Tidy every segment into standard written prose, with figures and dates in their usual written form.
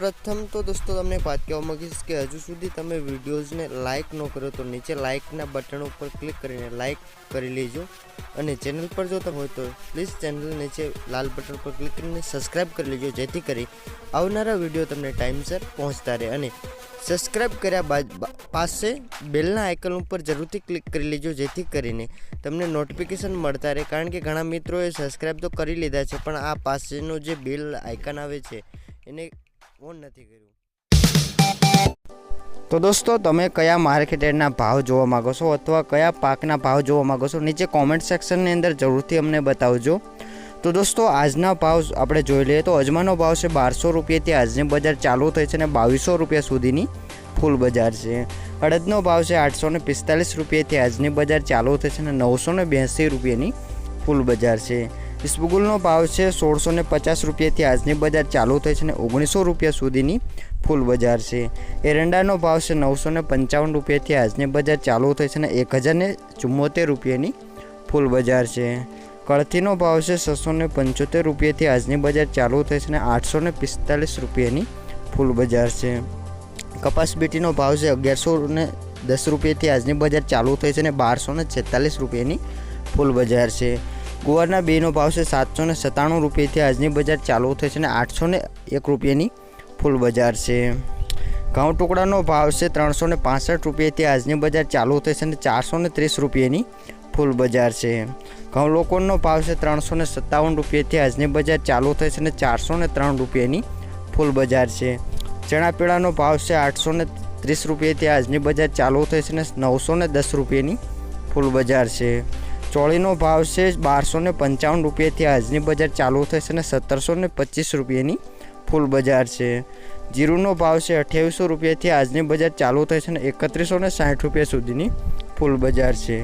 સૌપ્રથમ તો દોસ્તો તમને વાત કહેવા માંગીશ કે હજુ સુધી તમે વિડીયોઝને લાઇક ન કરો તો નીચે લાઇકના બટન ઉપર ક્લિક કરીને લાઇક કરી લેજો અને ચેનલ પર જો તમે હોય તો પ્લીઝ ચેનલ નીચે લાલ બટન પર ક્લિક કરીને સબસ્ક્રાઇબ કરી લેજો, જેથી કરી આવનારા વિડીયો તમને ટાઈમસર પહોંચતા રહે। અને સબસ્ક્રાઇબ કર્યા બાદ પાસે બેલના આઇકન ઉપર જરૂરથી ક્લિક કરી લેજો, જેથી કરીને તમને નોટિફિકેશન મળતા રહે। કારણ કે ઘણા મિત્રોએ સબસ્ક્રાઇબ તો કરી લીધા છે પણ આ પાસેનો જે બેલ આઇકન આવે છે એને ઓન નથી કર્યું। તો દોસ્તો તમે કયા માર્કેટના ભાવ જોવા માંગો છો અથવા કયા પાકના ભાવ જોવા માંગો છો નીચે કોમેન્ટ સેક્શનની અંદર જરૂરથી અમને બતાવજો। તો દોસ્તો આજના ભાવ આપણે જોઈ લઈએ તો અજમાનો ભાવ છે 1200 રૂપિયાથી આજની બજાર ચાલુ થઈ છે અને 2200 રૂપિયા સુધીની ફૂલ બજાર છે। અડદનો ભાવ છે 845 રૂપિયાથી આજની બજાર ચાલુ થઈ છે અને 982 રૂપિયાની ફૂલ બજાર છે। ઇસબગુલનો ભાવ છે 1650 રૂપિયાથી આજની બજાર ચાલુ થઈ છે અને 1900 રૂપિયા સુધીની ફૂલ બજાર છે। એરંડાનો ભાવ છે 955 રૂપિયાથી આજની બજાર ચાલુ થઈ છે અને 1074 રૂપિયાની ફૂલ બજાર છે। કળથીનો ભાવ છે 675 રૂપિયાથી આજની બજાર ચાલુ થઈ છે અને 845 રૂપિયાની ફૂલ બજાર છે। કપાસ બીટીનો ભાવ છે 1110 રૂપિયાથી આજની બજાર ચાલુ થઈ છે અને 1246 રૂપિયાની ફૂલ બજાર છે। ગુવારના બીનો ભાવ છે 797 રૂપિયાથી આજની બજાર ચાલુ થઈ છે અને 801 રૂપિયાની ફૂલ બજાર છે। ઘઉં ટુકડાનો ભાવ છે 365 રૂપિયાથી આજની બજાર ચાલુ થઈ છે અને 430 રૂપિયાની ફૂલ બજાર છે। ઘઉં લોકોનો ભાવ છે 357 રૂપિયાથી આજની બજાર ચાલુ થઈ છે અને 403 રૂપિયાની ફૂલ બજાર છે। ચણા પીળાનો ભાવ છે 830 રૂપિયાથી આજની બજાર ચાલુ થઈ છે અને 910 રૂપિયાની ફૂલ બજાર છે। ચોળીનો ભાવ છે 1255 રૂપિયાથી આજની બજાર ચાલુ થઈ છે અને 1725 રૂપિયાની ફૂલ બજાર છે। જીરુનો ભાવ છે 2800 રૂપિયાથી આજની બજાર ચાલુ થઈ છે અને 3160 રૂપિયા સુધીની ફૂલ બજાર છે।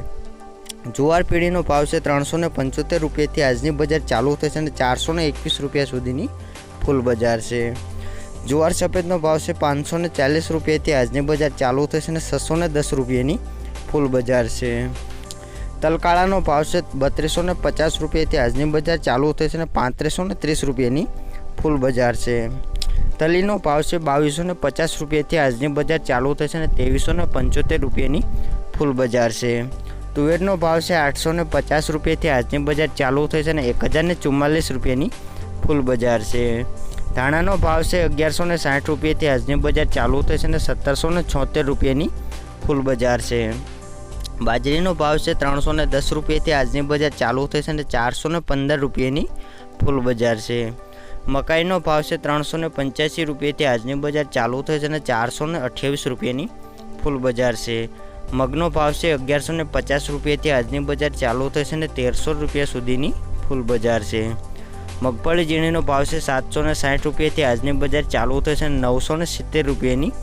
જુવાર પીળીનો ભાવ છે 375 રૂપિયાથી આજની બજાર ચાલુ થઈ છે અને 421 રૂપિયા સુધીની ફૂલ બજાર છે। જુવાર સફેદનો ભાવ છે 540 રૂપિયાથી આજની બજાર ચાલુ થઈ છે અને 610 રૂપિયાની ફૂલ બજાર છે। તલકાળાનો ભાવ છે 3250 રૂપિયાથી આજની બજાર ચાલુ થઈ છે અને 3530 રૂપિયાની ફૂલ બજાર છે। તલીનો ભાવ છે 2250 રૂપિયાથી આજની બજાર ચાલુ થઈ છે અને 2375 રૂપિયાની ફૂલ બજાર છે। તુવેરનો ભાવ છે 850 રૂપિયાથી આજની બજાર ચાલુ થઈ છે અને 1044 રૂપિયાની ફૂલ બજાર છે। ધાણાનો ભાવ છે 1160 રૂપિયાથી આજની બજાર ચાલુ થઈ છે અને 1776 રૂપિયાની ફૂલ બજાર છે। બાજરીનો ભાવ છે 310 રૂપિયાથી આજની બજાર ચાલુ થઈ છે અને 415 રૂપિયાની ફૂલ બજાર છે। મકાઈનો ભાવ છે 385 રૂપિયાથી આજની બજાર ચાલુ થઈ છે અને 428 રૂપિયાની ફૂલ બજાર છે। મગનો ભાવ છે 1150 રૂપિયાથી આજની બજાર ચાલુ થઈ છે અને 1300 રૂપિયા સુધીની ફૂલ બજાર છે। મગફળી ઝીણીનો ભાવ છે 760 રૂપિયાથી આજની બજાર ચાલુ થઈ છે અને 970 રૂપિયાની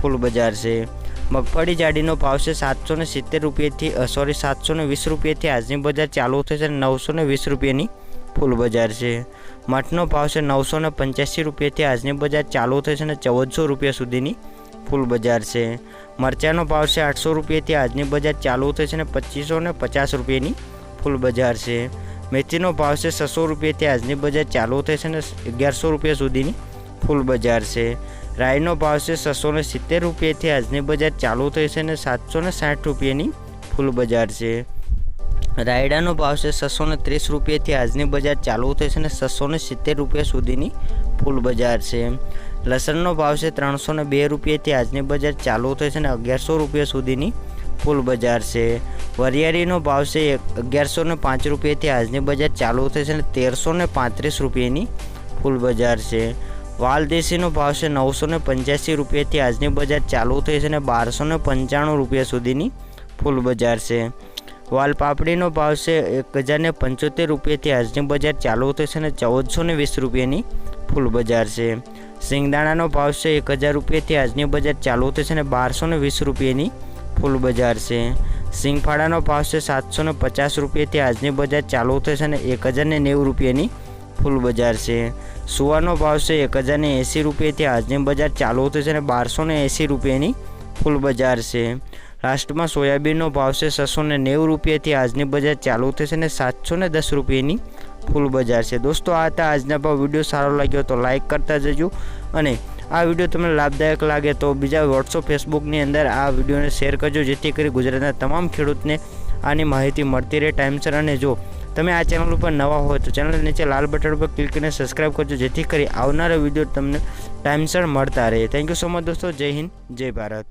ફૂલ બજાર છે। મગફળી જાડીનો ભાવ છે 770 રૂપિયાથી 720 રૂપિયાથી આજની બજાર ચાલુ થઈ છે અને 920 રૂપિયાની ફૂલ બજાર છે। મઠનો ભાવ છે 985 રૂપિયાથી આજની બજાર ચાલુ થઈ છે અને 1400 રૂપિયા સુધીની ફૂલ બજાર છે। મરચાંનો ભાવ છે 800 રૂપિયાથી આજની બજાર ચાલુ થઈ છે અને 2550 રૂપિયાની ફૂલ બજાર છે। મેથીનો ભાવ છે 600 રૂપિયાથી આજની બજાર ચાલુ થઈ છે અને 1100 રૂપિયા સુધીની ફૂલ બજાર છે। રાઈનો ભાવ છે 670 રૂપિયાથી આજની બજાર ચાલુ થઈ છે અને 760 રૂપિયાની ફૂલ બજાર છે। રાયડાનો ભાવ છે 630 રૂપિયાથી આજની બજાર ચાલુ થઈ છે અને 670 રૂપિયા સુધીની ફૂલ બજાર છે। લસણનો ભાવ છે 302 રૂપિયાથી આજની બજાર ચાલુ થઈ છે અને 1100 રૂપિયા સુધીની ફૂલ બજાર છે। વરિયાળીનો ભાવ છે 1105 રૂપિયાથી આજની બજાર ચાલુ થઈ છે અને 1335 રૂપિયાની ફૂલ બજાર છે। વાલદેશીનો ભાવ છે 985 રૂપિયાથી આજની બજાર ચાલુ થઈ છે અને 1295 રૂપિયા સુધીની ફૂલ બજાર છે। વાલપાપડીનો ભાવ છે 1075 રૂપિયાથી આજની બજાર ચાલુ થઈ છે અને 1420 રૂપિયાની ફૂલ બજાર છે। સિંગદાણાનો ભાવ છે 1000 રૂપિયાથી આજની બજાર ચાલુ થઈ છે અને 1220 રૂપિયાની ફૂલ બજાર છે। સિંગફાળાનો ભાવ છે 750 રૂપિયાથી આજની બજાર ચાલુ થઈ છે અને 1090 રૂપિયાની ફૂલ બજાર છે। સુવાનો ભાવ છે 1080 રૂપિયાથી આજની બજાર ચાલુ થઈ છે અને 1280 રૂપિયાની ફૂલ બજાર છે। લાસ્ટમાં સોયાબીનનો ભાવ છે 690 રૂપિયાથી આજની બજાર ચાલુ થઈ છે અને 710 રૂપિયાની ફૂલ બજાર છે। દોસ્તો આ હતા આજના ભાવ। વિડીયો સારો લાગ્યો તો લાઇક કરતા જજો અને આ વિડીયો તમને લાભદાયક લાગે તો બીજા વોટ્સઅપ ફેસબુકની અંદર આ વિડીયોને શેર કરજો, જેથી કરી ગુજરાતના તમામ ખેડૂતને આની માહિતી મળતી રહે ટાઈમસર। અને જો તમે આ ચેનલ ઉપર નવા હોય તો ચેનલ નીચે લાલ બટન ઉપર ક્લિક કરીને સબસ્ક્રાઈબ કરજો, જેથી કરી આવનારા વિડીયો તમને ટાઈમસર મળતા રહે। થેન્ક યુ સો મચ દોસ્તો। જય હિન્દ, જય ભારત।